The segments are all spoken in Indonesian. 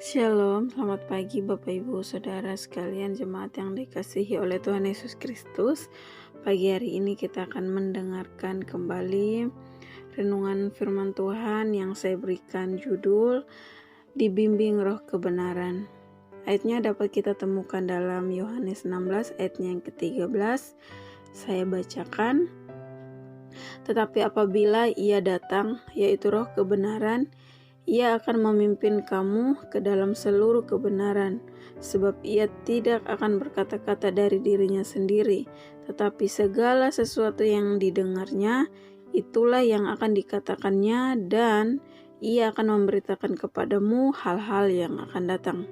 Shalom, selamat pagi Bapak Ibu Saudara sekalian jemaat yang dikasihi oleh Tuhan Yesus Kristus. Pagi hari ini kita akan mendengarkan kembali renungan firman Tuhan yang saya berikan judul Dibimbing Roh Kebenaran. Ayatnya dapat kita temukan dalam Yohanes 16 ayatnya yang ke-13. Saya bacakan. Tetapi apabila Ia datang, yaitu Roh Kebenaran, Ia akan memimpin kamu ke dalam seluruh kebenaran, sebab Ia tidak akan berkata-kata dari dirinya sendiri, tetapi segala sesuatu yang didengarnya, itulah yang akan dikatakannya, dan Ia akan memberitakan kepadamu hal-hal yang akan datang.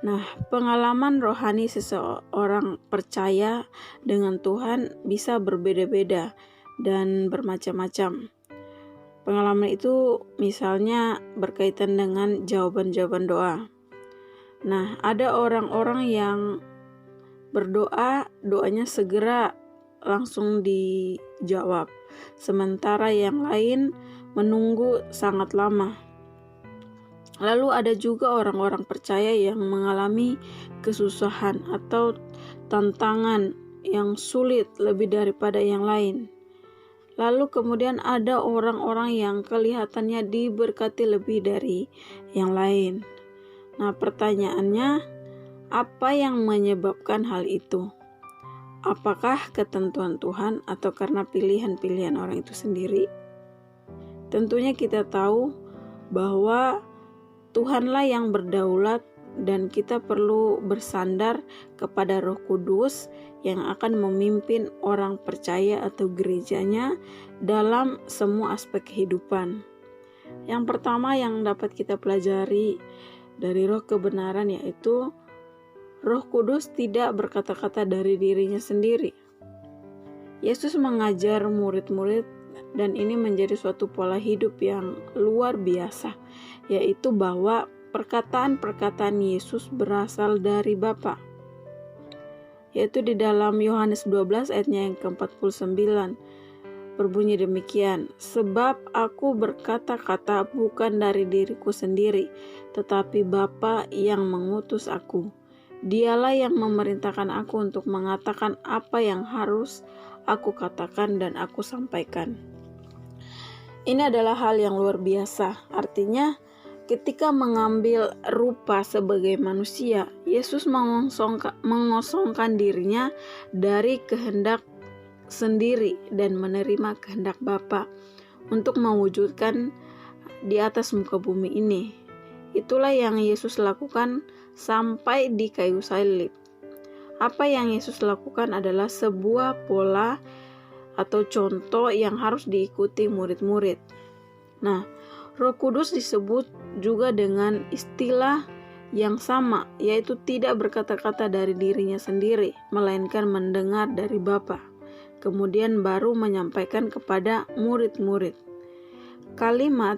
Nah, pengalaman rohani seseorang percaya dengan Tuhan bisa berbeda-beda dan bermacam-macam. Pengalaman itu misalnya berkaitan dengan jawaban-jawaban doa. Nah, ada orang-orang yang berdoa, doanya segera langsung dijawab. Sementara yang lain menunggu sangat lama. Lalu ada juga orang-orang percaya yang mengalami kesusahan atau tantangan yang sulit lebih daripada yang lain. Lalu kemudian ada orang-orang yang kelihatannya diberkati lebih dari yang lain. Nah, pertanyaannya, apa yang menyebabkan hal itu? Apakah ketentuan Tuhan atau karena pilihan-pilihan orang itu sendiri? Tentunya kita tahu bahwa Tuhanlah yang berdaulat dan kita perlu bersandar kepada Roh Kudus yang akan memimpin orang percaya atau gerejanya dalam semua aspek kehidupan. Yang pertama yang dapat kita pelajari dari Roh Kebenaran yaitu Roh Kudus tidak berkata-kata dari dirinya sendiri. Yesus mengajar murid-murid dan ini menjadi suatu pola hidup yang luar biasa, yaitu bahwa perkataan-perkataan Yesus berasal dari Bapa. Yaitu di dalam Yohanes 12 ayatnya yang ke-49 berbunyi demikian, sebab aku berkata-kata bukan dari diriku sendiri, tetapi Bapa yang mengutus aku. Dialah yang memerintahkan aku untuk mengatakan apa yang harus aku katakan dan aku sampaikan. Ini adalah hal yang luar biasa, artinya ketika mengambil rupa sebagai manusia, Yesus mengosongkan dirinya dari kehendak sendiri dan menerima kehendak Bapa untuk mewujudkan di atas muka bumi ini. Itulah yang Yesus lakukan sampai di kayu salib. Apa yang Yesus lakukan adalah sebuah pola atau contoh yang harus diikuti murid-murid. Nah, Roh Kudus disebut juga dengan istilah yang sama, yaitu tidak berkata-kata dari dirinya sendiri, melainkan mendengar dari Bapa, kemudian baru menyampaikan kepada murid-murid. Kalimat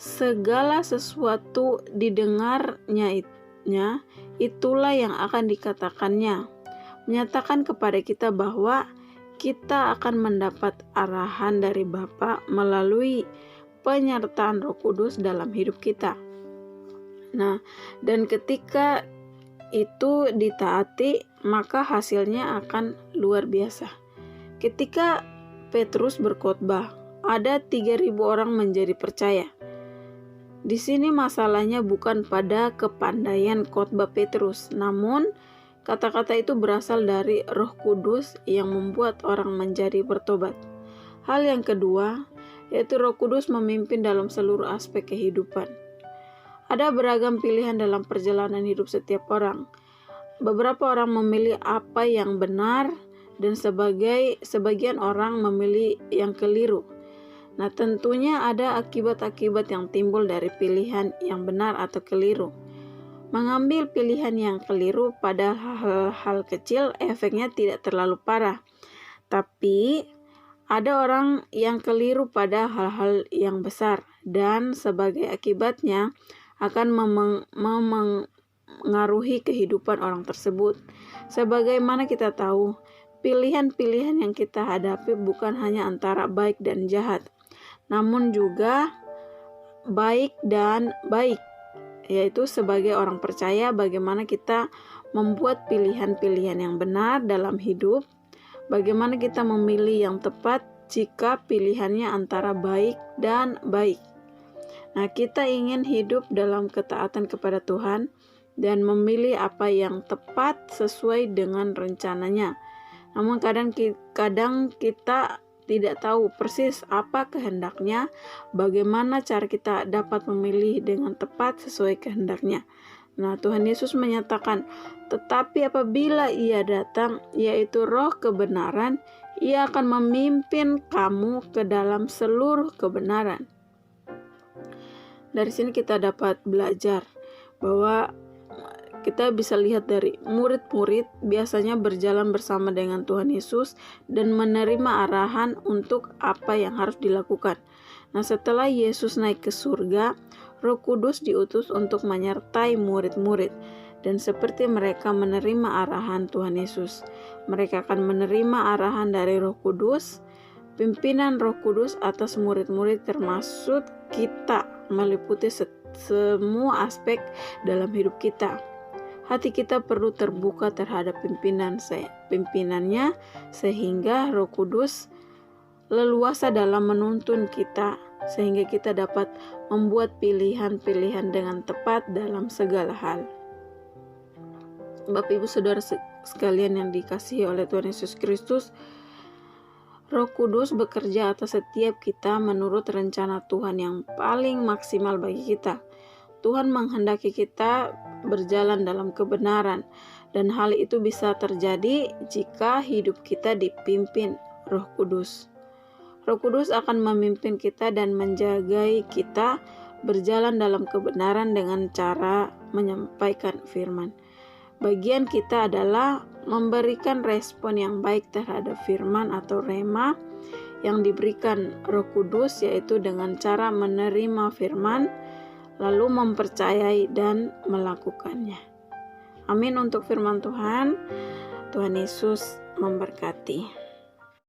segala sesuatu didengarnya itulah yang akan dikatakannya, menyatakan kepada kita bahwa kita akan mendapat arahan dari Bapa melalui penyertaan Roh Kudus dalam hidup kita. Nah, dan ketika itu ditaati, maka hasilnya akan luar biasa. Ketika Petrus berkhotbah, ada 3.000 orang menjadi percaya. Di sini masalahnya bukan pada kepandaian khotbah Petrus, namun kata-kata itu berasal dari Roh Kudus yang membuat orang menjadi bertobat. Hal yang kedua, yaitu Roh Kudus memimpin dalam seluruh aspek kehidupan. Ada beragam pilihan dalam perjalanan hidup setiap orang. Beberapa orang memilih apa yang benar dan sebagian orang memilih yang keliru. Nah, tentunya ada akibat-akibat yang timbul dari pilihan yang benar atau keliru. Mengambil pilihan yang keliru pada hal-hal kecil efeknya tidak terlalu parah. Tapi ada orang yang keliru pada hal-hal yang besar dan sebagai akibatnya akan memengaruhi kehidupan orang tersebut. Sebagaimana kita tahu, pilihan-pilihan yang kita hadapi bukan hanya antara baik dan jahat, namun juga baik dan baik. yaitu sebagai orang percaya bagaimana kita membuat pilihan-pilihan yang benar dalam hidup, bagaimana kita memilih yang tepat jika pilihannya antara baik dan baik. Nah, kita ingin hidup dalam ketaatan kepada Tuhan dan memilih apa yang tepat sesuai dengan rencananya. Namun kadang kita tidak tahu persis apa kehendaknya, bagaimana cara kita dapat memilih dengan tepat sesuai kehendaknya. Nah, Tuhan Yesus menyatakan, tetapi apabila Ia datang, yaitu Roh kebenaran, Ia akan memimpin kamu ke dalam seluruh kebenaran. Dari sini kita dapat belajar bahwa kita bisa lihat dari murid-murid biasanya berjalan bersama dengan Tuhan Yesus dan menerima arahan untuk apa yang harus dilakukan. Nah, setelah Yesus naik ke surga, Roh Kudus diutus untuk menyertai murid-murid. Dan seperti mereka menerima arahan Tuhan Yesus, mereka akan menerima arahan dari Roh Kudus, pimpinan Roh Kudus atas murid-murid termasuk kita, meliputi semua aspek dalam hidup kita. Hati kita perlu terbuka terhadap pimpinannya sehingga Roh Kudus leluasa dalam menuntun kita, sehingga kita dapat membuat pilihan-pilihan dengan tepat dalam segala hal. Bapak Ibu Saudara sekalian yang dikasihi oleh Tuhan Yesus Kristus, Roh Kudus bekerja atas setiap kita menurut rencana Tuhan yang paling maksimal bagi kita. Tuhan menghendaki kita berjalan dalam kebenaran, dan hal itu bisa terjadi jika hidup kita dipimpin Roh Kudus. Roh Kudus akan memimpin kita dan menjagai kita berjalan dalam kebenaran dengan cara menyampaikan firman. Bagian kita adalah memberikan respon yang baik terhadap firman atau rema yang diberikan Roh Kudus, yaitu dengan cara menerima firman, lalu mempercayai dan melakukannya. Amin untuk firman Tuhan. Tuhan Yesus memberkati.